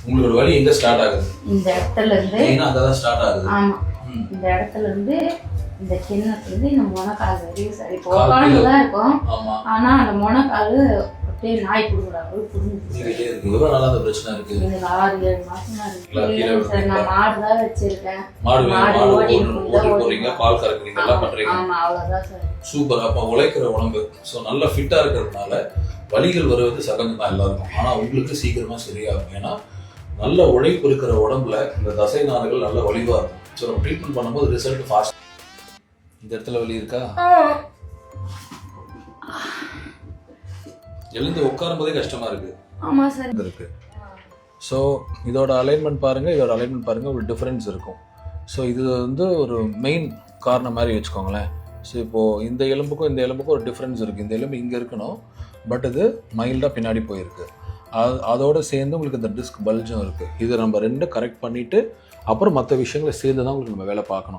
உங்களோட வலி எங்க ஸ்டார்ட் ஆகுது? இந்த இடத்துல இருந்து. ஏன்னா அதான் ஸ்டார்ட் ஆகுது. ஆமா, இந்த இடத்துல இருந்து இந்த கிண்ணத்துல இருந்து இந்த முனக்கால் வரையும் சரி போகாமதான் இருக்கும். ஆனா அந்த முனக்கால் அப்படியே நாய் குடுக்குறாங்க புரிஞ்சுக்கிட்டே இருக்கு. எவ்வளவு நாளா அந்த பிரச்சனை இருக்கு? எனக்கு 6-7 மாசமா இருக்கு சார். நான் மாடுதான் வச்சிருக்கேன். மாடு ஓடி போறீங்க, பால் கறக்குறீங்க, எல்லாம் பண்றீங்க. ஆமா, அவ்வளவுதான் சார். சூப்பர். அப்ப உழைக்கிற உடம்பு ஸோ நல்லா ஃபிட்டா இருக்கிறதுனால வலிகள் வருவது சகஜம் தான் எல்லாருக்கும். ஆனா உங்களுக்கு சீக்கிரமா சரியாகும். ஏன்னா நல்ல உழைப்பு இருக்கிற உடம்புல இந்த தசை நார்கள் நல்ல வலிவா இருக்கும். ஸோ நம்ம ட்ரீட்மெண்ட் பண்ணும்போது ரிசல்ட் ஃபாஸ்ட். இந்த இடத்துல வலி இருக்கா? எழுந்து உட்காரும் போதே கஷ்டமா இருக்கு. ஆமா சார் இருக்கு. ஸோ இதோட அலைன்மெண்ட் பாருங்க, இதோட அலைன்மெண்ட் பாருங்க, ஒரு டிஃபரன்ஸ் இருக்கும். ஸோ இது வந்து ஒரு மெயின் காரணம் மாதிரி வச்சுக்கோங்களேன். ஸோ இப்போது இந்த எலும்புக்கும் இந்த எலும்புக்கும் ஒரு டிஃப்ரென்ஸ் இருக்குது. இந்த எலும்பு இங்கே இருக்கணும், பட் இது மைல்டாக பின்னாடி போயிருக்கு. அதோடு சேர்ந்து உங்களுக்கு இந்த டிஸ்க் பல்ஜும் இருக்குது. இது நம்ம ரெண்டும் கரெக்ட் பண்ணிவிட்டு அப்புறம் மற்ற விஷயங்களை சேர்ந்து தான் உங்களுக்கு நம்ம வேலை பார்க்கணும்.